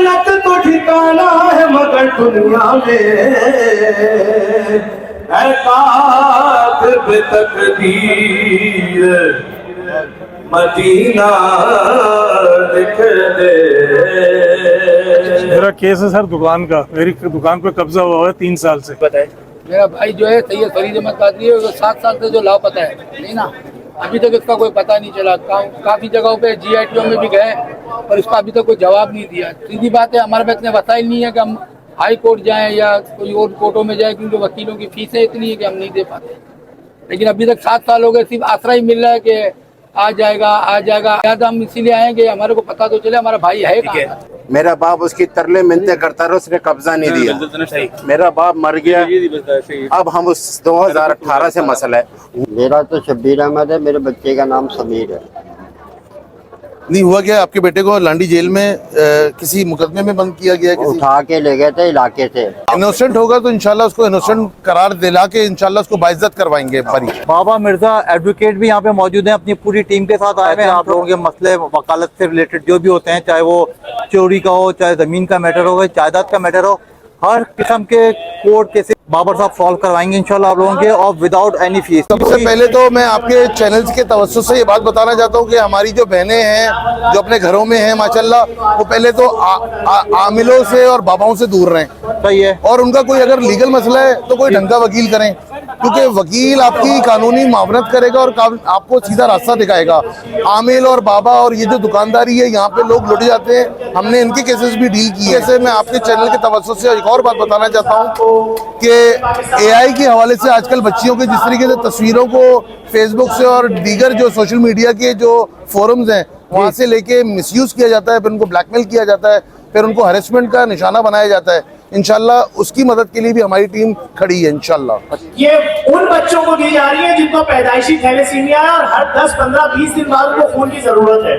जन्नत तो ठिकाना है मगर दुनिया में है कातिब तकदीर मदीना लिख दे। मेरा केस है सर दुकान का, मेरी दुकान पे कब्जा हुआ है 3 साल से। बताए मेरा भाई जो है सैयद फरीद अहमद कादरी है, वो 7 साल से जो लापता है नहीं ना, अभी तक इसका कोई पता नहीं चला। काफी जगहों पे GITO में भी गए और इसका अभी तक कोई जवाब नहीं दिया। सीधी बात है, हमारे पास इतने वसाइल नहीं है कि हम हाई कोर्ट जाएं या कोई और कोर्टों में जाएं, क्योंकि वकीलों की फीसें इतनी है कि हम नहीं दे पाते। लेकिन अभी तक 7 साल हो गए, सिर्फ आसरा ही मिल रहा है कि आ जाएगा। याद हम इसीलिए आए कि हमारे को पता तो चले हमारा भाई है कहाँ। मेरा बाप उसकी तरले मिन्नतें करता रहा, उसने कब्जा नहीं दिया। मेरा बाप मर गया, अब हम उस 2018 से मसला है। मेरा तो शब्बीर अहमद है, मेरे बच्चे का नाम समीर है। नहीं हुआ क्या, आपके बेटे को लांडी जेल में किसी मुकदमे में बंद किया गया? उठा के ले गए थे इलाके से। इनोसेंट होगा तो इंशाल्लाह उसको इनोसेंट करार दिला के इंशाल्लाह उसको बाइज्जत करवाएंगे। बाबा मिर्जा एडवोकेट भी यहाँ पे मौजूद हैं, अपनी पूरी टीम के साथ आए हैं। आप लोगों के मसले वकालत से रिलेटेड जो भी होते हैं, चाहे वो चोरी का हो, चाहे जमीन का मैटर हो, जायदाद का मैटर हो, हर किस्म के कोर्ट केसेस बाबर साहब सॉल्व करवाएंगे इंशाल्लाह आप लोगों के, और विदाउट एनी फीस। सबसे पहले तो मैं आपके चैनल्स के तवज्जुह से ये बात बताना चाहता हूँ कि हमारी जो बहनें हैं जो अपने घरों में हैं माशाल्लाह, वो पहले तो आमिलों से और बाबाओं से दूर रहें। सही है। और उनका कोई अगर लीगल मसला है तो कोई ढंग का वकील करें, क्योंकि वकील आपकी कानूनी मावनत करेगा और आपको सीधा रास्ता दिखाएगा। आमिल और बाबा और ये जो दुकानदारी है, यहाँ पे लोग लुट जाते हैं। हमने इनके केसेस भी डील किए। जैसे मैं आपके चैनल के तवज्जुह से एक और बात बताना चाहता हूँ कि AI के हवाले से आजकल बच्चियों के जिस तरीके से तस्वीरों को फेसबुक से और दीगर जो सोशल मीडिया के जो फोरम्स हैं वहाँ से लेके मिसयूज किया जाता है, फिर उनको ब्लैकमेल किया जाता है, फिर उनको हैरेसमेंट का निशाना बनाया जाता है। इंशाल्लाह उसकी मदद के लिए भी हमारी टीम खड़ी है इंशाल्लाह। ये उन बच्चों को दी जा रही है जिनको पैदाइशी थैलेसीमिया है और हर 10, 15, 20 दिन बाद उनको खून की जरूरत है।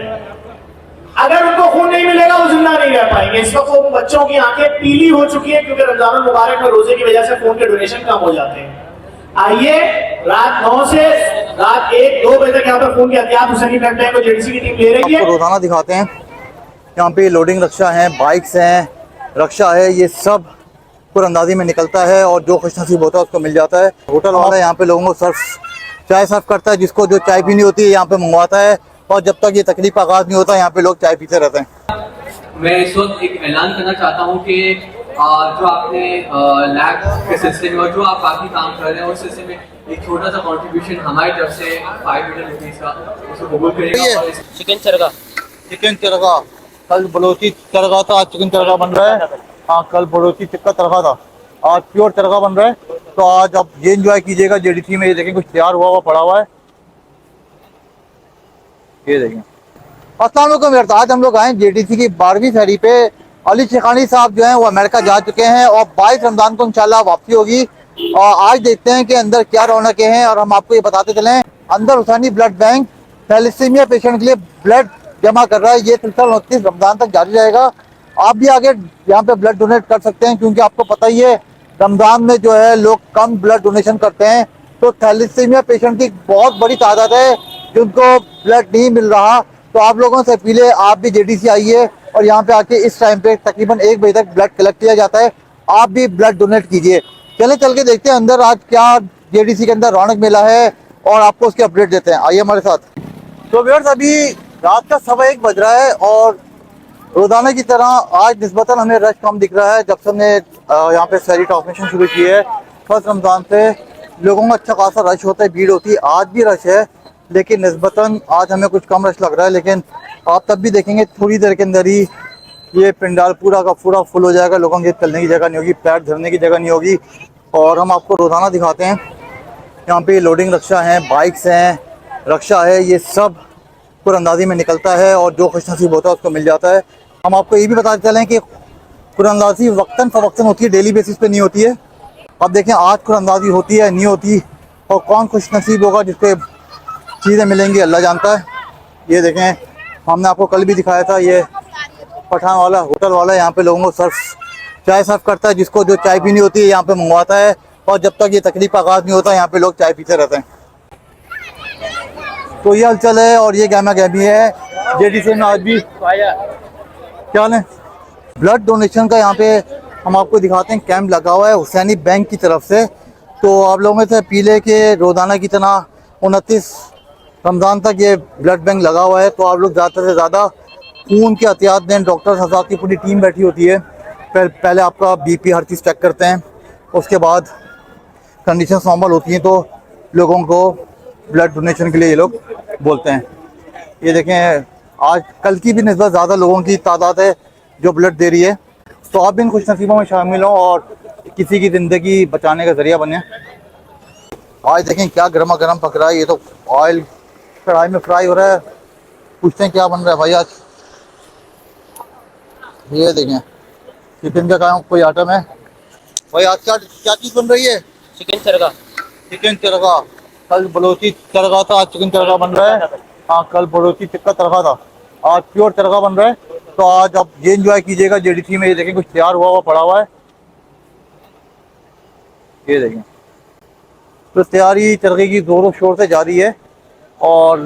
अगर उनको खून नहीं मिलेगा वो जिंदा नहीं रह पाएंगे। इस वक्त वो बच्चों की आंखें पीली हो चुकी है क्योंकि रमजान मुबारक में रोजे की वजह से खून के डोनेशन कम हो जाते हैं। आइए रात 9 से रात 1-2 बजे तक यहाँ पर खून की एहतियात हुसैनी ब्लड बैंक को JDC की टीम ले रही है। रोजाना दिखाते हैं यहाँ पे लोडिंग रक्षा है, बाइक्स हैं, रक्षा है, ये सब कुरअंदाजी में निकलता है और जो खुशनसीब होता है उसको मिल जाता है। होटल वाला यहाँ पे लोगों को चाय सर्व करता है, जिसको जो चाय पीनी होती है यहाँ पे मंगवाता है, और जब तक ये तकलीफ का आगाज नहीं होता यहाँ पे लोग चाय पीते रहते हैं। मैं इस वक्त एक ऐलान करना चाहता हूँ कि जो आपने लैब के सिलसिले में और जो आप बाकी काम कर रहे हैं उस सिलसिले में एक छोटा सा कंट्रीब्यूशन हमारी तरफ से 5 मिलियन रुपीस का उसको कबूल करिएगा। चिकन चरगा कल बलोची चरगा था, आज चिकन चरगा बन रहा है। हाँ, कल बलोची टिक्का चरगा था, आज प्योर चरगा बन रहा है। तो आज आप ये एंजॉय कीजिएगा। JDC में ये देखें कुछ तैयार हुआ पड़ा हुआ है, ये देखें। अस्सलाम वालेकुम। आज हम लोग आए JDC की 12वीं फेरी पे। अली शेखानी साहब जो हैं वो अमेरिका जा चुके हैं और 22 रमजान को इंशाल्लाह वापसी होगी। और आज देखते हैं कि अंदर क्या रौनकें हैं और हम आपको ये बताते चलें। अंदर Husaini blood bank thalassaemia patient के लिए ब्लड जमा कर रहा है। ये सिलसिला 29 रमजान तक जारी रहेगा। आप भी आगे यहाँ पे ब्लड डोनेट कर सकते हैं, क्योंकि आपको पता ही है रमजान में जो है लोग कम ब्लड डोनेशन करते हैं। तो थैलेसीमिया पेशेंट की बहुत बड़ी तादाद है जिनको ब्लड नहीं मिल रहा। तो आप लोगों से अपील है, आप भी JDC आइए और यहाँ पे आके इस टाइम पे तकरीबन 1 बजे तक ब्लड कलेक्ट किया जाता है। आप भी ब्लड डोनेट कीजिए। चल के देखते हैं अंदर आज क्या JDC के अंदर रौनक मेला है और आपको उसके अपडेट देते हैं। आइए हमारे साथ। तो व्यूअर्स, अभी रात का 1:15 बज रहा है और रोजाना की तरह आज निस्बतन हमें रश कम दिख रहा है। जब से हमने यहाँ पे फेरी ट्रांसमिशन शुरू की है 1 रमजान से, लोगों का अच्छा खासा रश होता है, भीड़ होती है। आज भी रश है, लेकिन निस्बतन आज हमें कुछ कम रश लग रहा है। लेकिन आप तब भी देखेंगे थोड़ी देर के अंदर ही ये पंडाल पूरा का पूरा फुल हो जाएगा। लोगों के चलने की जगह नहीं होगी, पैर धरने की जगह नहीं होगी। और हम आपको रोजाना दिखाते हैं यहाँ पे लोडिंग रक्षा है, बाइक्स हैं, रक्षा है, ये सब कुरअंदाजी में निकलता है और जो खुशनसीब होता है उसको मिल जाता है। हम आपको ये भी बताते चलें कि कुरअंदाजी वक्तन फ़वक्तन होती है, डेली बेसिस पे नहीं होती है। अब देखें आज कुरअंदाजी होती है नहीं होती, और कौन खुशनसीब होगा जिसके चीज़ें मिलेंगी अल्लाह जानता है। ये देखें, हमने आपको कल भी दिखाया था, ये पठान वाला होटल वाला यहाँ पे लोगों को चाय सर्व करता है, जिसको जो चाय पीनी होती है यहाँ पे मंगवाता है, और जब तक ये तकलीफ का आगाज़ नहीं होता यहाँ पे लोग चाय पीते रहते हैं। तो ये हलचल है और ये गहमा गहमी है JDC में। आज भी क्या हाल है? ब्लड डोनेशन का यहाँ पे हम आपको दिखाते हैं, कैंप लगा हुआ है हुसैनी बैंक की तरफ से। तो आप लोगों से अपील है कि रोज़ाना की तरह 29 रमज़ान तक ये ब्लड बैंक लगा हुआ है, तो आप लोग ज़्यादा से ज़्यादा खून की एहतियात दें। डॉक्टर हज़रात की पूरी टीम बैठी होती है, पहले आपका बीपी हर चीज़ चेक करते हैं, उसके बाद कंडीशन नॉर्मल होती हैं तो लोगों को ब्लड डोनेशन के लिए ये लोग बोलते हैं। ये देखें, आज कल की भी निस्बत ज़्यादा लोगों की तादाद है जो ब्लड दे रही है, तो आप भी इन खुशनसीबों में शामिल हों और किसी की ज़िंदगी बचाने का ज़रिया बने। आज देखें क्या गर्मा गर्म पक रहा है, ये तो ऑयल कढ़ाई में फ्राई हो रहा है। पूछते हैं क्या बन रहा है भाई आज। ये देखें चिकन का कोई आइटम है भाई। आज क्या चीज़ बन रही है? चिकन चरगा। चिकन चरगा, कल बलोची चरगा था, आज चिकन चरगा बन रहा है। हाँ, कल बलोची टिक्का चरगा था, आज प्योर चरगा बन रहा है। तो आज आप ये एंजॉय कीजिएगा जेडीसी में। ये देखें कुछ तैयार हुआ पड़ा हुआ है, ये देखें। तो तैयारी चरगे की जोरों शोर से जारी है और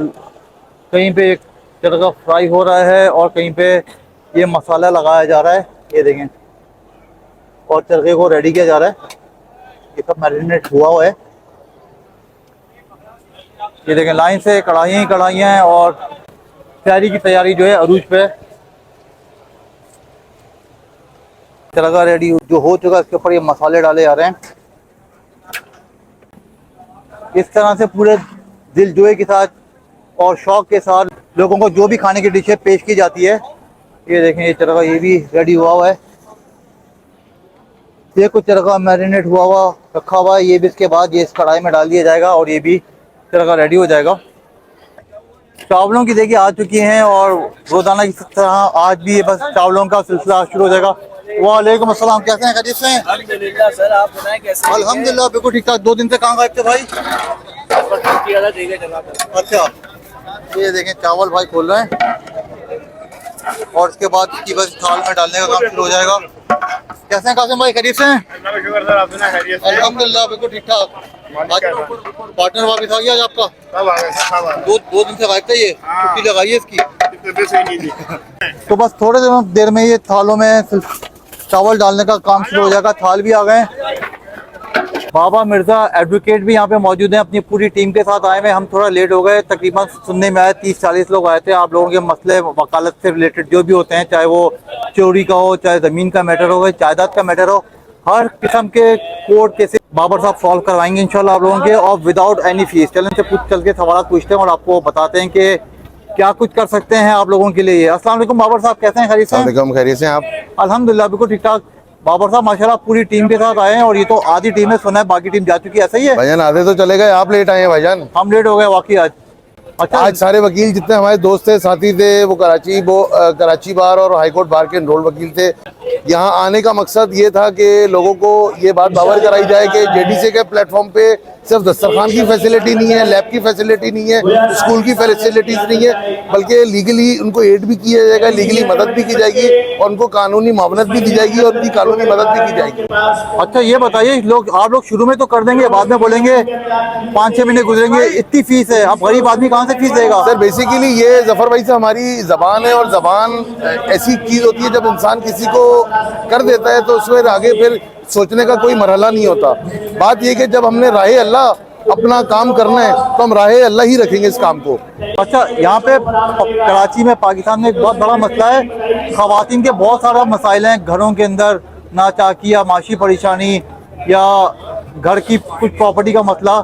कहीं पे एक चरगा फ्राई हो रहा है और कहीं पे ये मसाला लगाया जा रहा है, ये देखें, और चरगे को रेडी किया जा रहा है। ये सब मैरिनेट हुआ है, ये देखें लाइन से कढ़ाइयाँ हैं और तैयारी की तैयारी जो है अरूज पे। चरगा रेडी जो हो चुका है, इसके ऊपर ये मसाले डाले जा रहे हैं। इस तरह से पूरे दिलजोई के साथ और शौक के साथ लोगों को जो भी खाने की डिशें पेश की जाती है। ये देखें, ये चरगा ये भी रेडी हुआ है। ये कुछ चरगा मैरिनेट हुआ रखा हुआ है, ये भी इसके बाद ये इस कढ़ाई में डाल दिया जाएगा और ये भी चरगा रेडी हो जाएगा। चावलों की देखिए आ चुकी हैं और रोजाना की तरह आज भी ये बस चावलों का सिलसिला शुरू हो जाएगा। वालेकुम अस्सलाम, कैसे हैं? खैरियत से हैं? अल्हम्दुलिल्लाह सर, आप बताएं कैसे? अल्हम्दुलिल्लाह बिल्कुल ठीक ठाक। 2 दिन से कहाँ गए थे भाई? अच्छा, ये देखें चावल भाई खोल रहे हैं और इसके बाद इसकी बस थाल में डालने का काम शुरू हो जाएगा। कैसे हैं कासिम भाई? खैरियत से हैं? अल्हम्दुलिल्लाह बिल्कुल ठीक ठाक। पार्टनर वापस आ गया आज आपका? दो दिन से गायब था, ये छुट्टी लगाई है इसकी। तो बस थोड़े देर में ये थालों में चावल डालने का काम शुरू हो जाएगा। थाल भी आ गए। बाबा मिर्जा एडवोकेट भी यहाँ पे मौजूद हैं, अपनी पूरी टीम के साथ आए हुए। हम थोड़ा लेट हो गए, तकरीबन सुनने में आए 30-40 लोग आए थे। आप लोगों के मसले वकालत से रिलेटेड जो भी होते हैं, चाहे वो चोरी का हो, चाहे ज़मीन का मैटर हो, जायदाद का मैटर हो, हर किस्म के कोर्ट केसेस बाबर साहब सॉल्व करवाएंगे इंशाल्लाह आप लोगों के, और विदाउट एनी फीस। चलें से चल के सवाल पूछते हैं और आपको बताते हैं कि क्या कुछ कर सकते हैं आप लोगों के लिए। अस्सलाम वालेकुम बाबर साहब, कैसे हैं? खैरियत से? खैरियत से आप? अल्हम्दुलिल्लाह बिल्कुल ठीक ठाक। बाबर साहब माशाल्लाह पूरी टीम के साथ आए हैं और ये तो आधी टीम है, सुना है बाकी टीम जा चुकी है, ऐसा ही है? भाईजान आधे तो चले गए, आप लेट आए हैं भाईजान। हम लेट हो गए वाकई आज। अच्छा, आज सारे वकील जितने हमारे दोस्त थे, साथी थे, वो कराची बार और हाईकोर्ट बार के एनरोल वकील थे। यहाँ आने का मकसद ये था कि लोगों को ये बात बावर कराई जाए कि जेडीसी के प्लेटफॉर्म पे सिर्फ दस्तरखान की फैसिलिटी नहीं है, लैब की फैसिलिटी नहीं है, स्कूल की फैसिलिटीज नहीं है, बल्कि लीगली उनको एड भी किया जाएगा, लीगली मदद भी की जाएगी और उनको कानूनी मावनत भी दी जाएगी और उनकी कानूनी मदद भी की जाएगी। अच्छा ये बताइए, आप लोग शुरू में तो कर देंगे, बाद में बोलेंगे 5-6 महीने गुजरेंगे, इतनी फीस है, अब गरीब आदमी कहाँ से फीस देगा? सर बेसिकली ये जफर भाई से हमारी जबान है और जबान ऐसी चीज होती है, जब इंसान किसी को कर देता है तो उसमें आगे फिर सोचने का कोई मरहला नहीं होता। बात ये कि जब हमने राहे अल्लाह अपना काम करना है तो हम राहे अल्लाह ही रखेंगे इस काम को। अच्छा, यहाँ पे कराची में पाकिस्तान में एक बहुत बड़ा मसला है, खवातीन के बहुत सारा मसाइल हैं घरों के अंदर, नाचाकी या माशी परेशानी या घर की कुछ प्रॉपर्टी का मसला,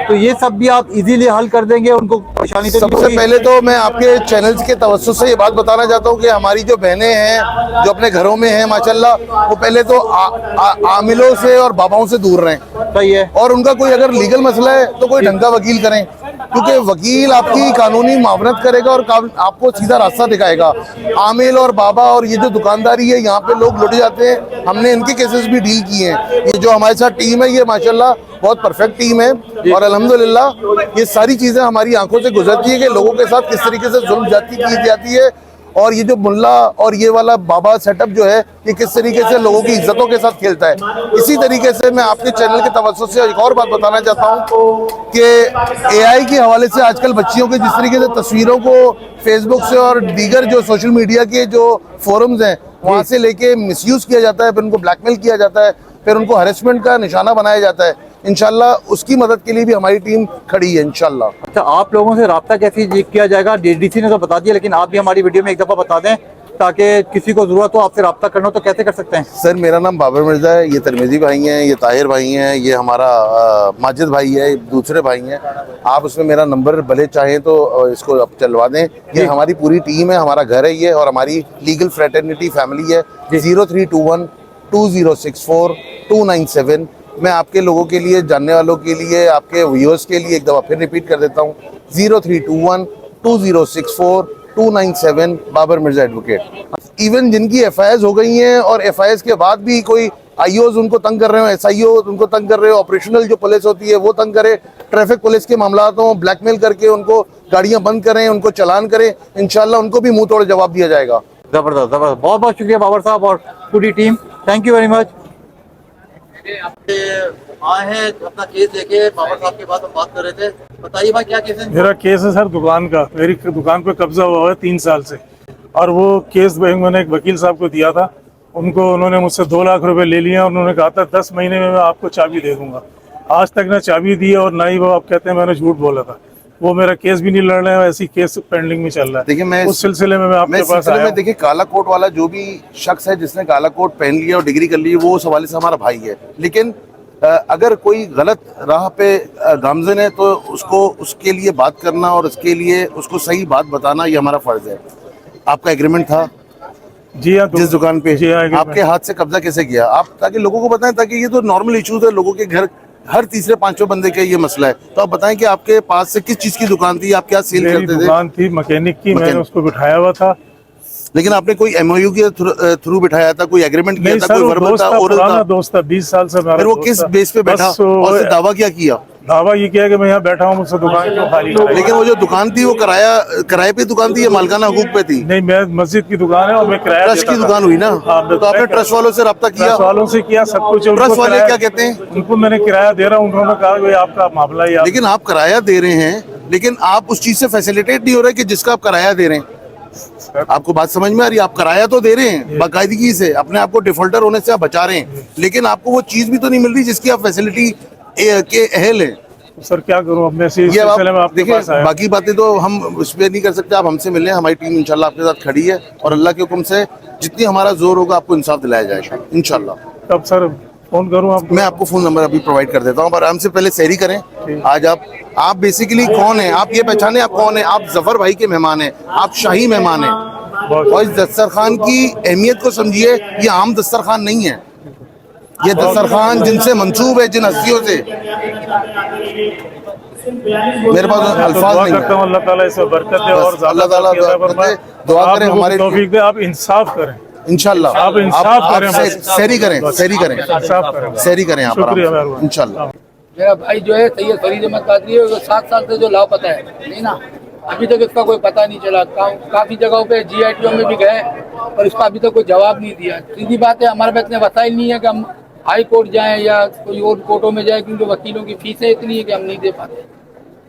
तो ये सब भी आप इजीली हल कर देंगे उनको परेशानी? सबसे पहले तो मैं आपके चैनल्स के तवज्जुह से ये बात बताना चाहता हूँ कि हमारी जो बहनें हैं जो अपने घरों में हैं माशाल्लाह, वो पहले तो आमिलों से और बाबाओं से दूर रहें। सही है। और उनका कोई अगर लीगल मसला है तो कोई ढंग का वकील करें, क्योंकि वकील आपकी कानूनी मावनत करेगा और आपको सीधा रास्ता दिखाएगा। आमिल और बाबा और ये जो दुकानदारी है, यहाँ पे लोग लुट जाते हैं, हमने इनके केसेस भी डील किए हैं। ये जो हमारे साथ टीम है, ये माशाल्लाह बहुत परफेक्ट टीम है और अल्हम्दुलिल्लाह ये सारी चीजें हमारी आंखों से गुजरती है कि लोगों के साथ किस तरीके से जुल्म ज्यादती की जाती है। और ये जो मुल्ला और ये वाला बाबा सेटअप जो है, ये किस तरीके से लोगों की इज्जतों के साथ खेलता है। इसी तरीके से मैं आपके चैनल के तवज्जुह से एक और बात बताना चाहता हूँ कि AI के हवाले से आजकल बच्चियों के जिस तरीके से तस्वीरों को फेसबुक से और दीगर जो सोशल मीडिया के जो फोरम्स हैं वहाँ से लेके मिसयूज किया जाता है, फिर उनको ब्लैकमेल किया जाता है, फिर उनको हरेसमेंट का निशाना बनाया जाता है। इंशाल्लाह उसकी मदद के लिए भी हमारी टीम खड़ी है इंशाल्लाह। अच्छा, आप लोगों से रब्ता कैसे किया जाएगा? डीसी ने तो बता दिया, लेकिन आप भी हमारी वीडियो में एक दफ़ा बता दें ताकि किसी को ज़रूरत हो आपसे रब्ता करना हो तो कैसे कर सकते हैं? सर मेरा नाम बाबर मिर्ज़ा है, ये तिरमिज़ी भाई हैं, ये ताहिर भाई हैं, ये हमारा माजिद भाई है, दूसरे भाई हैं। आप उसमें मेरा नंबर भले चाहें तो इसको आप चलवा दें। ये हमारी पूरी टीम है, हमारा घर है ये, और हमारी लीगल फ्रेटर्निटी फैमिली है। 0321 2064 297। मैं आपके लोगों के लिए, जानने वालों के लिए, आपके व्यूअर्स के लिए एक दफ़ा फिर रिपीट कर देता हूँ, 0321 2064 297, बाबर मिर्ज़ा एडवोकेट। इवन जिनकी FIRs हो गई हैं और FIRs के बाद भी कोई IOs उनको तंग कर रहे हो, SIO उनको तंग कर रहे हो, ऑपरेशनल जो पुलिस होती है वो तंग करे, ट्रैफिक पुलिस के मामलात हों, ब्लैकमेल करके उनको गाड़ियां बंद करें, उनको चालान करें, इंशाल्लाह उनको भी मुंह तोड़ जवाब दिया जाएगा। ज़बरदस्त ज़बरदस्त, बहुत बहुत शुक्रिया बाबर साहब और पूरी team, thank you very much. आए हैं अपना केस लेके, बाबर साहब के बाद हम बात कर रहे थे, बताइए भाई क्या केस है? मेरा केस है सर दुकान का। मेरी दुकान पे कब्जा हुआ है 3 साल से, और वो केस मैंने एक वकील साहब को दिया था। उन्होंने मुझसे 2 लाख रुपए ले लिए, और उन्होंने कहा था 10 महीने में मैं आपको चाबी दे दूंगा। आज तक ना चाबी दी है और ना ही वो आप कहते हैं मैंने झूठ बोला था। वो मेरा केस भी नहीं लड़ रहे हैं, ऐसी केस पेंडिंग में चल रहा है। देखिए मैं उस सिलसिले में मैं आपके पास आया हूं। देखिए काला कोट वाला जो भी शख्स है जिसने काला कोट पहन लिया और डिग्री कर ली, वो उस हवाले से हमारा भाई है। लेकिन अगर कोई गलत राह पे गामजन है तो उसको उसके लिए बात करना और उसके लिए उसको सही बात बताना ये हमारा फर्ज है। आपका एग्रीमेंट था जी हाँ, जिस दुकान पे जी हाँ, आपके हाथ से कब्जा कैसे किया आप, ताकि लोगों को बताएं, ताकि ये तो नॉर्मल इश्यूज है, लोगों के घर हर तीसरे पांचवें बंदे का ये मसला है। तो आप बताएं कि आपके पास से किस चीज की दुकान थी, आप क्या सेल मेरी करते थे? दुकान थी मैकेनिक की, मैंने उसको बिठाया हुआ था। लेकिन आपने कोई MOU के थ्रू बिठाया था, कोई एग्रीमेंट किया था, कोई वर्बल था, ओरल था? दोस्त था 20 साल से। फिर वो किस बेस पे बैठा और फिर दावा क्या किया? दावा ये किया कि मैं यहाँ बैठा हूँ, मुझसे दुकान क्यों खाली कराई? लेकिन वो जो दुकान थी वो किराए पे दुकान थी या मालिकाना हकूक पे थी? नहीं, मैं मस्जिद की दुकान है और मैं किराया ट्रस्ट की दुकान हुई ना, तो आपने ट्रस्ट वालों से रब्ता किया? ट्रस्ट वालों से किया सब कुछ। ट्रस्ट वाले क्या कहते हैं? उनको मैंने किराया दे रहा हूँ, उन्होंने कहा कि आपका मामला ही। लेकिन आप किराया दे रहे हैं, लेकिन आप उस चीज से फैसिलिटेट नहीं हो रहे कि जिसका आप किराया दे रहे हैं। आपको बात समझ में आ रही है? आप किराया तो दे रहे हैं बाकायदगी से, अपने आप को डिफॉल्टर होने से आप बचा रहे हैं, लेकिन आपको वो चीज भी तो नहीं मिल रही जिसकी आप फैसिलिटी के अहल हैं। सर क्या करूं, अपने सिलसिले में आपके पास आया। बाकी बातें तो हम उस पर नहीं कर सकते, आप हमसे मिलें, हमारी टीम इंशाल्लाह आपके साथ खड़ी है, और अल्लाह के हुक्म से जितनी हमारा जोर होगा आपको इंसाफ दिलाया जाएगा इंशाल्लाह। कब सर फोन करूं आपको? मैं आपको फोन नंबर अभी प्रोवाइड कर देता हूँ, पर हमसे पहले सहरी करें। आज आप बेसिकली कौन है, आप ये पहचाने आप कौन है? आप जफर भाई के मेहमान हैं, आप शाही मेहमान हैं, और इस दस्तरखान की अहमियत को समझिए। ये आम दस्तरखान नहीं है, ये दस्तरखान जिनसे मंसूब है, जिन हस्तियों से, मेरे पास अल्फाज नहीं है। अल्लाह ताला इसमें बरकत दे और अल्लाह ताला दुआ करें, हमारे तौफीक दे, आप इंसाफ करें इंशाल्लाह। आप इंसाफ करें, सहरी करें, सहरी करें, इंसाफ करें, सहरी करें आप शुक्रिया इंशाल्लाह। मेरा भाई जो है सैयद फरीद अहमद कादरी है, वो 7 साल से जो लापता है, नहीं ना, अभी तक इसका कोई पता नहीं चला। काफी जगहों पे GITO में भी गए और इसका अभी तक कोई जवाब नहीं दिया। सीधी बात है, हमारे पास इतने वसाइल नहीं है कि हम हाई कोर्ट जाएं या कोई और कोर्टों में जाएं, क्योंकि वकीलों की फीसें इतनी है कि हम नहीं दे पाते।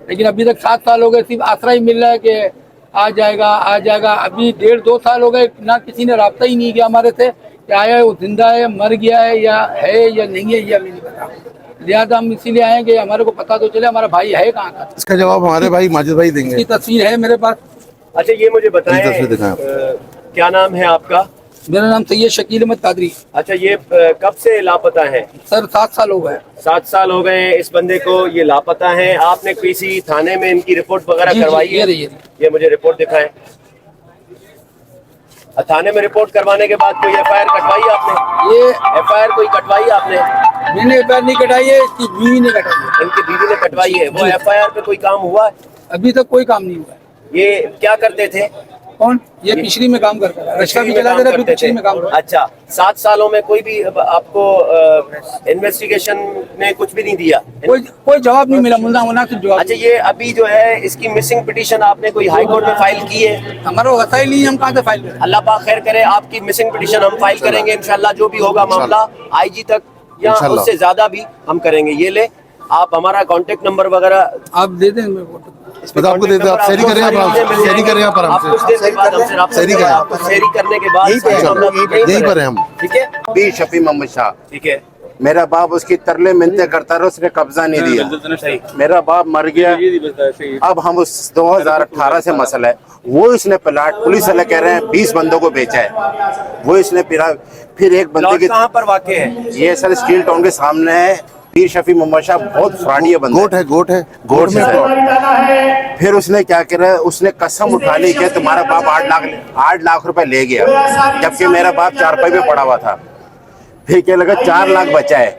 लेकिन अभी तक 7 साल हो गए, सिर्फ आसरा ही मिल रहा है कि आ जाएगा आ जाएगा। अभी 1.5-2 साल हो गए, ना किसी ने रब्ता ही नहीं किया हमारे से कि आया है, वो जिंदा है, मर गया है या नहीं है, ये हमें नहीं पता। लिहाजा हम इसीलिए आए कि हमारे को पता तो चले हमारा भाई है कहाँ का। इसका जवाब हमारे भाई माजिद भाई देंगे। इसकी तस्वीर है मेरे पास। अच्छा ये मुझे बताएं, तस्वीर दिखाएं। क्या नाम है आपका? मेरा नाम सैयद शकील अहमद कादरी। अच्छा ये कब से लापता है? सर 7 साल हो गए। 7 साल हो गए इस बंदे को, ये लापता है। आपने किसी थाने में इनकी रिपोर्ट वगैरह करवाई है? ये मुझे रिपोर्ट दिखाएं। थाने में रिपोर्ट करवाने के बाद कोई FIR कटवाई आपने? ये FIR कोई कटवाई आपने? मैंने FIR नहीं कटाई है, इसकी बीवी ने कटाई है। इनकी बीवी ने कटवाई है। वो FIR पे कोई काम हुआ है? अभी तक कोई काम नहीं हुआ। ये क्या करते थे? कौन? ये पिछड़ी में काम करता है, रिक्शा भी चला दे रहा है, पिछड़ी में काम करता है। अच्छा 7 सालों में कोई भी आपको इन्वेस्टिगेशन ने कुछ भी नहीं दिया? कोई जवाब नहीं मिला, मुनासिब जवाब। अच्छा ये अभी जो है इसकी मिसिंग पिटीशन आपने कोई हाई कोर्ट में फाइल की है? हमारा वसाइल नहीं, हम कहाँ से फाइल करें? अल्लाह पाक खैर करे, आपकी मिसिंग पिटीशन हम फाइल करेंगे इंशाल्लाह। जो भी होगा मामला IG तक या उससे ज्यादा भी हम करेंगे। ये ले आप हमारा कांटेक्ट नंबर वगैरह आप दे दें मेरे को। मतलब आपको देते आप शेयरिंग करें, आप शेयरिंग करें आप आराम से, शेयरिंग करें, आपको शेयरिंग करने के बाद यहीं पर है हम। ठीक है। बी शफी मोहम्मद शाह, ठीक है। मेरा बाप उसकी तरले मिन्नतें करता रहा, उसने कब्जा नहीं दिया। मेरा बाप मर गया। अब हम उस 2018 से मसला है, वो इसने प्लाट, पुलिस वाले कह रहे हैं 20 बंदों को बेचा है। वो इसने फिर एक बंदे की, कहाँ पर वाक़ है ये सर स्टील टाउन के सामने है। पीर शफी मोहम्मद शाह बहुत फ्रॉडी बंदा, गोट है गोट में। फिर उसने क्या करा, उसने कसम उठा ली कि तुम्हारा बाप 8 लाख रुपए ले गया, जबकि मेरा बाप चारपाई पे पड़ा हुआ था। फिर क्या लगा 4 लाख बचा है,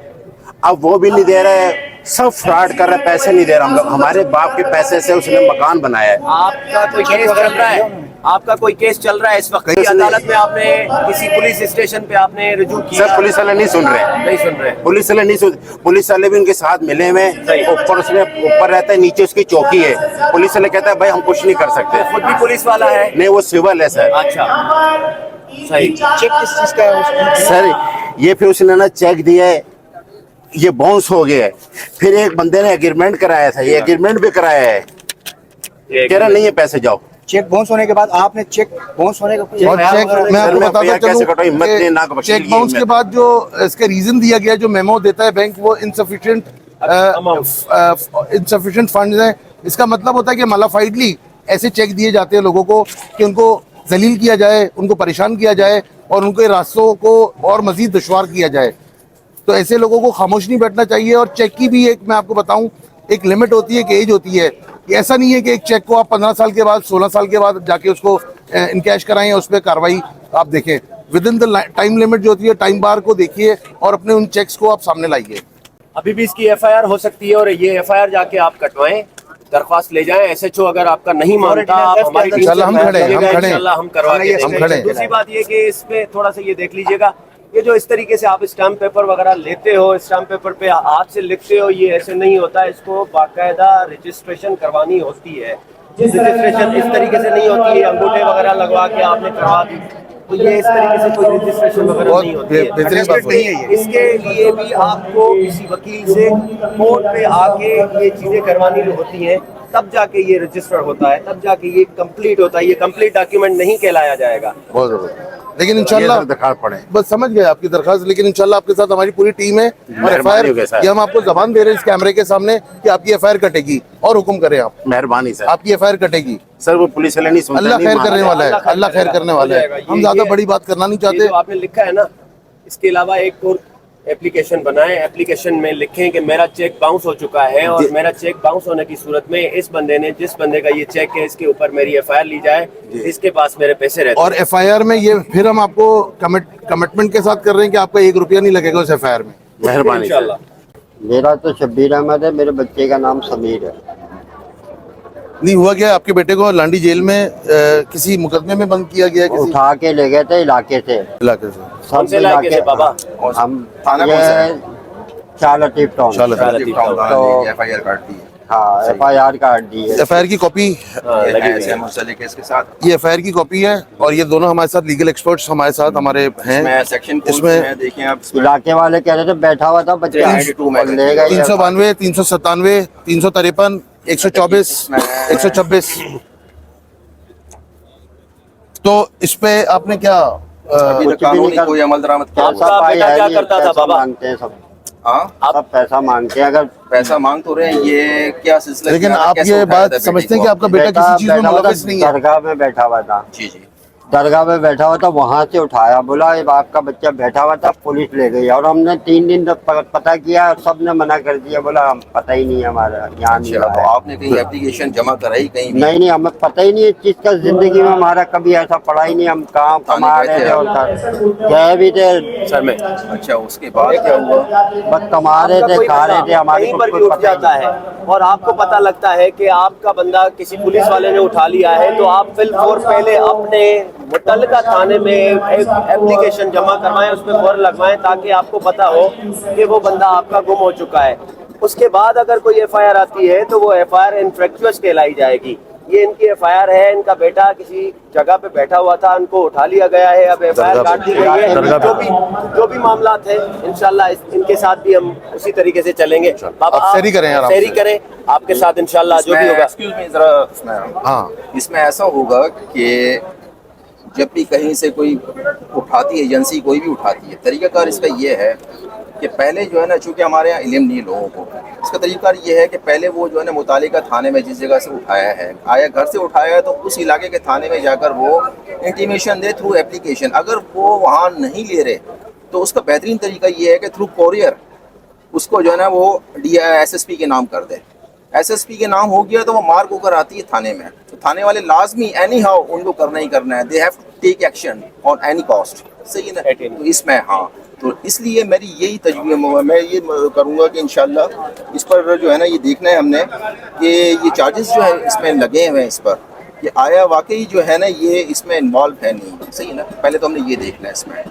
अब वो भी नहीं दे रहा है, सब फ्रॉड कर रहा है, पैसे नहीं दे रहा हम लोग। हमारे बाप के पैसे से उसने मकान बनाया है। आपका कोई केस चल रहा है? आपका कोई केस चल रहा है इस वक्त? अदालत में आपने किसी पुलिस स्टेशन पे आपने रुजू किया? सर पुलिस वाले नहीं सुन रहे, नहीं सुन रहे। पुलिस वाले नहीं सुन, पुलिस वाले भी उनके साथ मिले हुए। ऊपर उसने ऊपर रहता है, नीचे उसकी चौकी है। पुलिस वाले कहता है भाई हम कुछ नहीं कर सकते। खुद भी पुलिस वाला है? नहीं, वो सिविल है सर। अच्छा, सही। चेक किस चीज का है? सर ये फिर उसने ना चेक दिया है, ये बाउंस हो गया है। फिर एक बंदे ने एग्रीमेंट कराया था, ये एग्रीमेंट भी कराया है, कह रहा नहीं है पैसे जाओ। चेक बाउंस होने के बाद आपने चेक बाउंस होने का और चेक मैं आपको बताता चलूं, चेक बाउंस के बाद जो इसका रीजन दिया गया, जो मेमो देता है बैंक, वो इनसफिशिएंट फंड्स हैं। इसका मतलब होता है कि मलाफाइडली ऐसे चेक दिए जाते हैं लोगों को कि उनको जलील किया जाए, उनको परेशान किया जाए और उनके रास्तों को और मजीद दुश्वार किया जाए। तो ऐसे लोगों को खामोश नहीं बैठना चाहिए। और चेक की भी एक, मैं आपको बताऊं, एक लिमिट होती है, एक एज होती है। ऐसा नहीं है कि एक चेक को आप 15 साल के बाद, 16 साल के बाद जाके उसको इनकैश कराएं, उस पर कार्रवाई आप देखें। With in the time limit जो होती है, टाइम बार को देखिए और अपने उन चेक्स को आप सामने लाइए। अभी भी इसकी FIR हो सकती है और ये FIR जाके आप कटवाएं, दरख्वास्त ले जाएं। SHO अगर आपका नहीं मानता, आप हमारी टीम से इंशाल्लाह हम खड़े हैं, इंशाल्लाह हम करवा के। दूसरी बात ये कि इसमें थोड़ा सा ये देख लीजिएगा, ये जो इस तरीके से आप स्टाम्प पेपर वगैरह लेते हो, स्टाम्प पेपर पे हाथ से लिखते हो, ये ऐसे नहीं होता। इसको बाकायदा रजिस्ट्रेशन करवानी होती है। रजिस्ट्रेशन इस तरीके से नहीं होती है, अंगूठे वगैरह लगवा के आपने करवा दी, तो ये इस तरीके से कोई रजिस्ट्रेशन वगैरह नहीं होती है। इसके लिए भी आपको किसी वकील से कोर्ट पे आके ये चीजें करवानी होती हैं, तब जाके ये रजिस्टर होता है, तब जाके ये कंप्लीट होता है। ये कंप्लीट डॉक्यूमेंट नहीं कहलाया जाएगा। बहुत जबरदस्त। लेकिन इंशाल्लाह दरखास्त पड़े, बस समझ गए आपकी दरखास्त। लेकिन इंशाल्लाह आपके साथ हमारी पूरी टीम है और FIR, ये हम आपको जबान दे रहे हैं इस कैमरे के सामने कि आपकी FIR कटेगी और हुक्म करें आप। मेहरबानी सर, आपकी FIR कटेगी सर। वो पुलिस वाले नहीं सुनते। अल्लाह खैर करने वाला है, अल्लाह खैर करने वाला है। हम ज्यादा बड़ी बात करना नहीं चाहते। जो आपने लिखा है ना, इसके अलावा एक और एप्लीकेशन बनाएं। एप्लीकेशन में लिखें कि मेरा चेक बाउंस हो चुका है और मेरा चेक बाउंस होने की सूरत में इस बंदे ने, जिस बंदे का ये चेक है, इसके ऊपर मेरी FIR ली जाए, इसके पास मेरे पैसे रहते हैं। और FIR में ये फिर हम आपको कमिटमेंट के साथ कर रहे हैं कि आपका 1 रुपया नहीं लगेगा उस FIR में। मेहरबानी इंशाल्लाह। मेरा तो शब्बीर अहमद है, मेरे बच्चे का नाम समीर है। नहीं हुआ क्या, आपके बेटे को लांडी जेल में किसी मुकदमे में बंद किया गया? किसी उठा के ले गए थे इलाके से। इलाके से? कौन से इलाके से बाबा? हम शाह लतीफ टाउन। शाह लतीफ टाउन। तो FIR काट दी है। हाँ, FIR काट दी है। FIR की कॉपी, ये FIR की कॉपी है और ये दोनों हमारे साथ लीगल एक्सपर्ट्स हमारे साथ हमारे हैं। इसमें देखिए आप, इलाके वाले कह रहे थे बैठा हुआ था बच्चा, 392, 397, 353, 124, 126। तो इस पे आपने क्या कोई अमल दरामद किया? आपका बेटा क्या करता था बाबा? मांगते हैं सब। आप पैसा मांगते हैं, अगर पैसा मांग तो रहे हैं, ये क्या सिलसिला? लेकिन आप ये बात समझते हैं कि आपका बेटा किसी चीज में मुलविस नहीं है? दरगाह में बैठा हुआ था। जी जी, दरगाह में बैठा हुआ था, वहाँ से उठाया, बोला ये आपका बच्चा बैठा हुआ था, पुलिस ले गई। और हमने 3 दिन तक पता किया, सबने मना कर दिया, बोला हम पता ही नहीं हमारा यहाँ नहीं। तो आपने कहीं एप्लीकेशन जमा कराई कहीं? नहीं, हमें पता ही नहीं इस चीज का। जिंदगी में हमारा कभी ऐसा पड़ा ही नहीं। हम काम कमा रहे थे और गए भी थे सर में। अच्छा, उसके बाद क्या हुआ? बस कमा रहे थे, खा रहे थे, हमारे कहीं पर भी उठ जाता है और आपको पता लगता है कि आपका बंदा किसी पुलिस वाले ने उठा लिया है, तो आप फिलफौर पहले अपने मुतल्लिका थाने में एक एप्लीकेशन जमा करवाएं, उसमें मोहर लगवाएं, ताकि आपको पता हो कि वो बंदा आपका गुम हो चुका है। उसके बाद अगर कोई FIR आती है तो वो FIR इनफ्रैक्चुअस कहलाई जाएगी। ये इनकी FIR है। इनका बेटा किसी जगह पे बैठा हुआ था, उनको उठा लिया गया है, अब FIR काट दी गई है। जो भी मामला है इंशाल्लाह इनके साथ भी हम उसी तरीके से चलेंगे। बाबा आप सैरी करें यार, सैरी करें, आपके साथ इंशाल्लाह जो भी होगा। एक्सक्यूज मी जरा, हाँ, इसमें ऐसा होगा कि जब भी कहीं से कोई उठाती एजेंसी कोई भी उठाती है, तरीकाकार इसका ये है कि पहले जो है ना, चूँकि हमारे यहाँ इल्म नहीं है लोगों को, इसका तरीका ये है कि पहले वो जो है ना मुतालिका थाने में जिस जगह से उठाया है, आया घर से उठाया है, तो उस इलाके के थाने में जाकर वो इंटीमेशन दे थ्रू एप्लीकेशन। अगर वो वहाँ नहीं ले रहे तो उसका बेहतरीन तरीका ये है कि थ्रू कोरियर उसको जो है ना वो SSP के नाम कर दे। SSP के नाम हो गया तो वो मार्क होकर आती है थाने में, तो थाने वाले लाजमी एनी हाउ उनको करना ही करना है। They have to take action on any cost. सही है ना? तो इसमें हाँ, तो इसलिए मेरी यही तजवीज़, मैं ये करूँगा कि इंशाल्लाह इस पर जो है ना ये देखना है हमने कि ये चार्जेस जो है इसमें लगे हुए हैं इस पर, कि आया वाकई जो है ना ये इसमें इन्वॉल्व है नहीं। सही है ना? पहले तो हमने ये देखना है इसमें।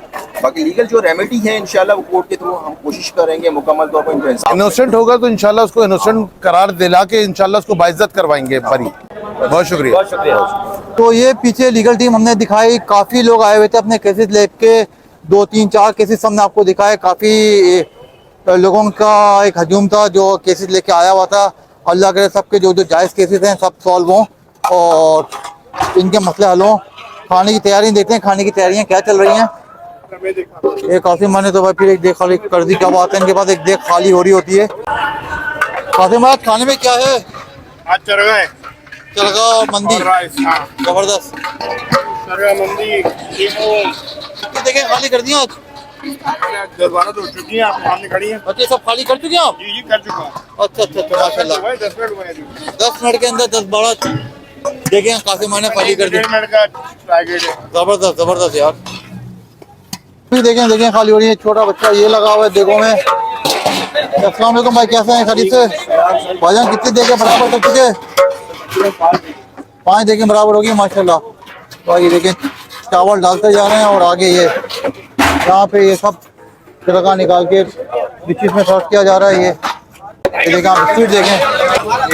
बाकी लीगल जो रेमेडी है इंशाल्लाह वो कोर्ट के थ्रू हम कोशिश करेंगे मुकम्मल तौर पर इनको इंसाफ। इनोसेंट होगा तो इंशाल्लाह उसको इनोसेंट करार दिला के इंशाल्लाह उसको बाइज्जत करवाएंगे बरी। बहुत शुक्रिया, बहुत शुक्रिया। तो ये पीछे लीगल टीम हमने दिखाई, काफ़ी लोग आए हुए थे अपने केसेस लेके, 2 3 4 केसेस हमने आपको दिखाए। काफ़ी लोगों का एक हजूम था जो केसेस लेके आया हुआ था। अल्लाह करे सबके जो जायज़ केसेस हैं सब सॉल्व हों और इनके मसले हल हों। खाने की तैयारी देखते हैं, खाने की तैयारियाँ क्या चल रही हैं। एक कासिम ने तो भाई फिर एक देख खाली कर दी, क्या बात है इनके पास, एक देख खाली हो रही होती है। कासिम आज खाने में क्या है? आज चरगा और मंदी, जबरदस्त मंदी देखें खाली कर दिया आज। 10-12 तो चुकी है, आप सामने खड़ी हैं। अच्छा सब खाली कर चुके हैं आप? जी कर चुका हूँ। अच्छा माशाल्लाह। 10 मिनट हुए हैं। 10 मिनट के अंदर 10-12 देखें कासिम ने खाली कर दी। 1.5 मिनट का टारगेट है। जबरदस्त यार। देखें खाली हो रही है। छोटा बच्चा ये लगा हुआ है देखो में। अस्सलाम वालेकुम भाई, कैसे हैं? खरीद से भाईजान कितनी देखें बराबर कर चुके? 5 देखें बराबर होगी माशाल्लाह। तो ये देखें चावल डालते जा रहे हैं और आगे ये यहाँ पे ये सब छिड़का निकाल के डिशेस में सर्व किया जा रहा है। ये देखें आप स्पीड देखें,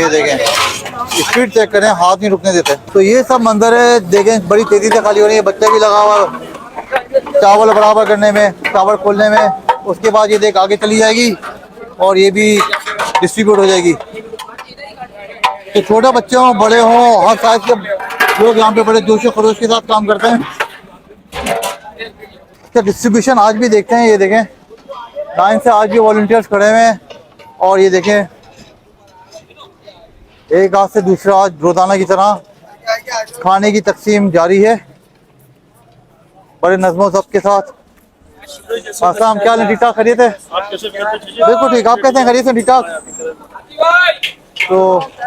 ये देखें स्पीड चेक करें, हाथ नहीं रुकने देते। तो ये सब मंजर है देखें, बड़ी तेजी से खाली हो रही है। बच्चा भी लगा हुआ चावल बराबर करने में, चावल खोलने में। उसके बाद ये देख आगे चली जाएगी और ये भी डिस्ट्रीब्यूट हो जाएगी। तो छोटे बच्चे हों बड़े हों, हर साइज के लोग यहाँ पे बड़े जोश खरोश के साथ काम करते हैं। इसका डिस्ट्रीब्यूशन आज भी देखते हैं। ये देखें लाइन से आज भी वॉलंटियर्स खड़े हुए हैं और ये देखें एक हाथ से दूसरा आज रोजाना की तरह खाने की तकसीम जारी है बड़े नज़्मो ज़ब्त के साथ। आसाम क्या ठीक ठाक खरीद है? बिल्कुल ठीक। आप कैसे हैं? खरीद से ठीक ठाक? तो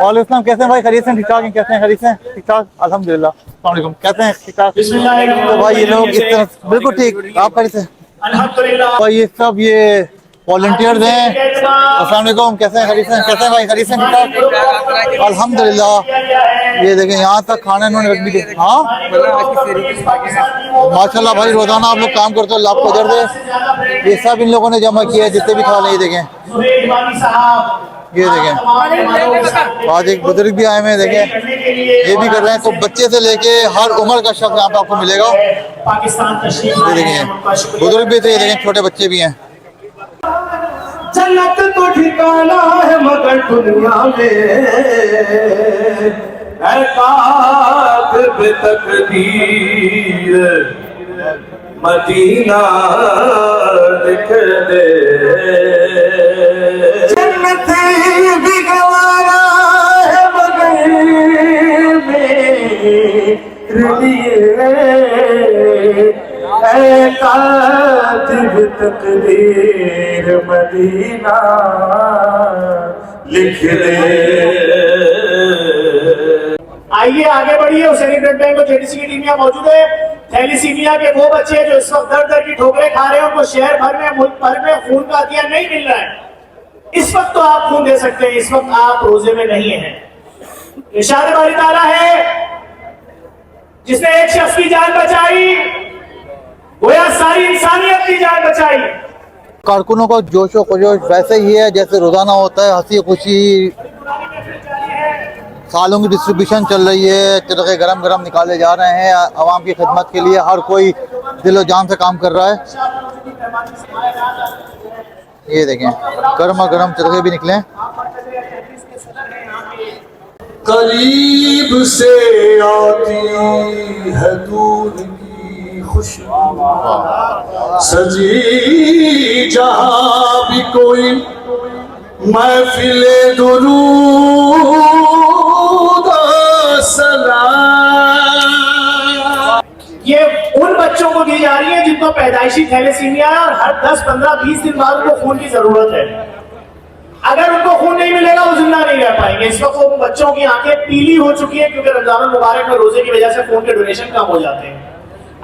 वालेकुम, कैसे हैं भाई? खरीद से ठीक ठाक हैं? कैसे हैं? खरीद से ठीक ठाक? अल्हम्दुलिल्लाह। अस्सलाम वालेकुम, कैसे हैं? ठीक ठाक? तो भाई ये लोग इस तरह बिल्कुल ठीक। आप खरीद से भाई ये सब ये वॉलंटियर्स हैं। अस्सलाम वालेकुम, कैसे हैं? खरीद से कैसे हैं भाई? खरीद से ठीक ठाक? अल्हम्दुलिल्लाह। ये देखें यहाँ तक खाना इन्होंने रख भी दिया। हाँ माशाल्लाह भाई, रोजाना आप लोग काम करते हो, आपको अजर दे। ये सब इन लोगों ने जमा किया है जितने भी खा ले। देखें ये देखें आज एक बुजुर्ग भी आए हुए हैं, देखें ये भी कर रहे हैं। तो बच्चे से लेके हर उम्र का शख्स यहाँ पे आपको मिलेगा। ये देखें बुजुर्ग भी थे, ये देखें छोटे बच्चे भी हैं। जन्नत तो ठिकाना है मगर दुनिया में है कातिब तकदीर, मदीना लिख दे। जन्नत भी गवारा है मगर मेरे लिए है कातिब तकदीर, मदीना लिख दे। आइए आगे बढ़िए। हुसैनी ब्लड बैंक और जेडीसी की टीम यहाँ मौजूद है। थैलीसीमिया के वो बच्चे जो इस वक्त दर दर की ठोकरें खा रहे हैं, उनको शहर भर में मुल्क भर में खून का अतिया नहीं मिल रहा है। इस वक्त तो आप खून दे सकते हैं, इस वक्त आप रोजे में नहीं है। इरशाद बारी ताला है जिसने एक शख्स की जान बचाई, गोया सारी इंसानियत की जान बचाई। कारकुनों का जोशो खजोश वैसे ही है जैसे रोजाना होता है, हंसी खुशी सालों की डिस्ट्रीब्यूशन चल रही है, चरखे गरम गरम निकाले जा रहे हैं, आवाम की खिदमत के लिए हर कोई दिलो जान से काम कर रहा है। ये देखें गर्मा गर्म चरखे भी निकले। करीब से आती है दूर की खुशबू, सजी जहां भी कोई महफिले दुरूद सलाम। ये उन बच्चों को दी जा रही है जिनको पैदाइशी थैलेसीमिया है और हर 10, 15, 20 दिन बाद उनको खून की जरूरत है। अगर उनको खून नहीं मिलेगा वो जिंदा नहीं रह पाएंगे। इस वक्त वो बच्चों की आंखें पीली हो चुकी है क्योंकि रमजान मुबारक में रोजे की वजह से खून के डोनेशन कम हो जाते हैं।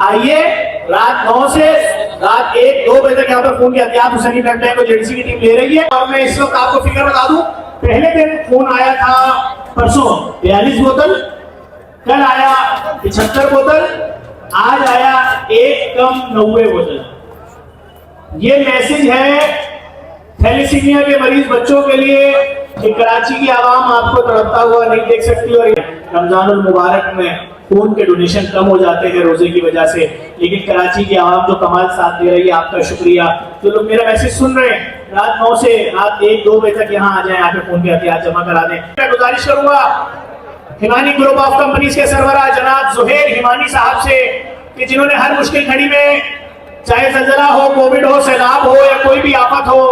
आइए रात 9 से रात 1-2 बजे तक यहाँ पर खून की एहतियात हुसैनी ब्लड बैंक को जेडीसी की टीम ले रही है। और मैं इस वक्त आपको फिगर बता दूं, पहले दिन खून आया था परसों 42 बोतल, कल आया 75 बोतल, आज आया 1 कम 90 बोतल। ये मैसेज है थैलेसीमिया के मरीज बच्चों के लिए कि कराची की आवाम आपको तड़पता हुआ नहीं देख सकती। और रमजानुल मुबारक में खून के डोनेशन कम हो जाते हैं रोजे की वजह से, लेकिन कराची की आवाम जो कमाल साथ दे रही है, आपका शुक्रिया। जो लोग मेरा मैसेज सुन रहे हैं रात 9 से रात 1-2 बजे तक यहाँ आ जाए, यहाँ पे खून की एहतियात जमा करा दें। मैं गुजारिश करूंगा हिमानी ग्रुप ऑफ कंपनीज के सरबराह जनाब जुहैर हिमानी साहब से कि जिन्होंने हर मुश्किल घड़ी में, चाहे जलजला हो, कोविड हो, सैलाब हो या कोई भी आफत हो,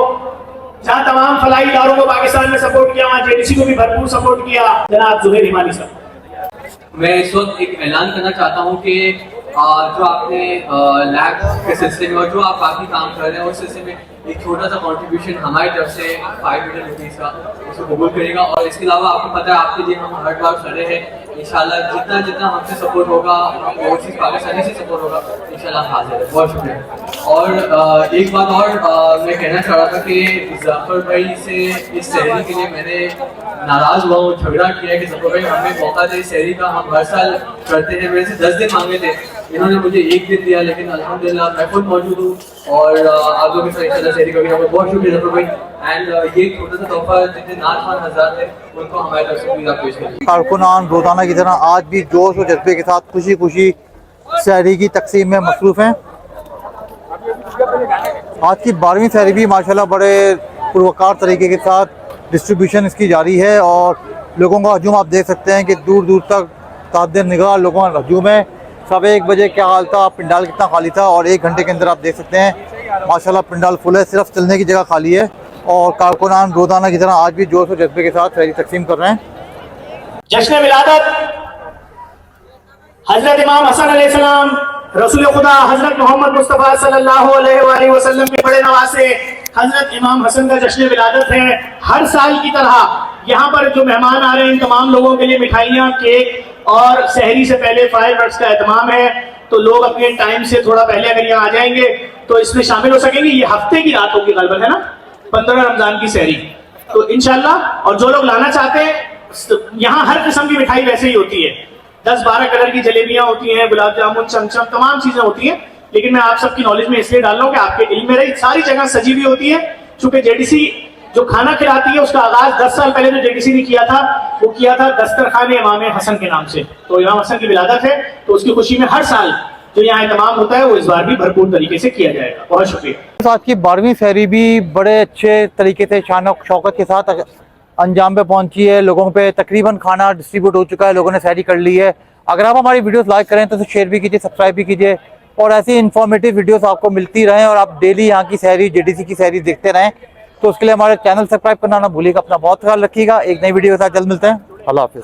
जहां तमाम फलाई इदारों को पाकिस्तान में सपोर्ट किया, वहां जेडीसी को भी भरपूर सपोर्ट किया, जनाब जुहैर हिमानी साहब। मैं इस वक्त एक ऐलान करना चाहता हूँ कि जो आपने लैब के सिलसिले में और जो आप बाकी काम कर रहे हैं उस सिलसिले में एक छोटा सा कंट्रीब्यूशन हमारी तरफ से 5 मिलियन रुपीस का उसको कबूल करेगा। और इसके अलावा आपको पता है आपके लिए हम हर बार खड़े हैं। इंशाल्लाह जितना जितना हमसे सपोर्ट होगा, ओवरसीज पाकिस्तानी से सपोर्ट होगा, इंशाल्लाह हाजिर है। बहुत शुक्रिया। और एक बात और मैं कहना चाह रहा था कि जफर भाई से इस सहरी के लिए मैंने नाराज हुआ हूँ, झगड़ा किया है कि जफर भाई हमें मौका दे सहरी का। हम हर साल करते हैं, मेरे से 10 दिन मांगे थे, इन्होंने मुझे 1 दिन दिया, लेकिन अल्हम्दुलिल्लाह मैं खुद मौजूद हूँ और आप लोगों के साथ इंशाल्लाह सहरी करेंगे। बहुत शुक्रिया जफर भाई। एंड ये छोटा सा तोहफा जितने नाथ खान हज़रात थे उनको हमारी तरफ से प्लीज आप पेश करें। कारकुनान रोजाना की तरह आज भी जोश और जज्बे के साथ खुशी खुशी सहरी की तकसीम में मसरूफ हैं। आज की 12वीं सहरी भी माशाल्लाह बड़े पुरवकार तरीके के साथ डिस्ट्रीब्यूशन इसकी जारी है और लोगों का हजूम आप देख सकते हैं कि दूर दूर तक तादर निगाह लोगों का हजूम है। 1:15 बजे क्या हाल था, पंडाल कितना खाली था और 1 घंटे के अंदर आप देख सकते हैं माशाल्लाह पंडाल फुल है, सिर्फ चलने की जगह खाली है। और कारकुनान रोजाना की तरह आज भी जोश और जज्बे के साथ सहरी तकसीम कर रहे हैं। जश्न मिलादत हजरत इमाम हसन अलैहिस्सलाम रसूल खुदा हजरत मोहम्मद मुस्तफ़ा सल्लल्लाहु अलैहि वसल्लम के बड़े नवासे हजरत इमाम हसन का जश्न विलादत है। हर साल की तरह यहाँ पर जो मेहमान आ रहे हैं इन तमाम लोगों के लिए मिठाइयाँ, केक और सहरी से पहले फायरवर्क्स का एहतमाम है। तो लोग अपने टाइम से थोड़ा पहले अगर यहाँ आ जाएंगे तो इसमें शामिल हो सकेंगे। ये हफ्ते की रात होगी गलबन, है ना, 15 रमजान की सहरी। तो इंशाल्लाह और जो लोग लाना चाहते हैं, यहाँ हर किस्म की मिठाई वैसे ही होती है, 10-12 कलर की जलेबियां होती हैं, गुलाब जामुन, चमचम, तमाम चीजें होती हैं। लेकिन मैं आप सबकी नॉलेज में इसलिए डाल रहा हूँ कि आपके इल्म में रही, सारी जगह सजी हुई होती है। चूंकि जेडीसी जो खाना खिलाती है उसका आगाज 10 साल पहले जो जेडीसी ने किया था वो किया था दस्तरखाने इमाम हसन के नाम से। तो इमाम हसन की विलादत है, तो उसकी खुशी में हर साल जो यहाँ इंतजाम होता है वो इस बार भी भरपूर तरीके से किया जाएगा। बहुत शुक्रिया। आज की 12वीं सहरी भी बड़े अच्छे तरीके से शान शौकत के साथ अंजाम पे पहुंची है। लोगों पे तकरीबन खाना डिस्ट्रीब्यूट हो चुका है, लोगों ने सहरी कर ली है। अगर आप हमारी वीडियोस लाइक करें तो शेयर भी कीजिए, सब्सक्राइब भी कीजिए और ऐसी इन्फॉर्मेटिव वीडियोस आपको मिलती रहें और आप डेली यहाँ की सहरी, जेडीसी की सहरी देखते रहें। तो उसके लिए हमारे चैनल सब्सक्राइब करना ना भूलिएगा। अपना बहुत ख्याल रखिएगा। एक नई वीडियो के साथ जल्द मिलते हैं। अल्लाह हाफिज़।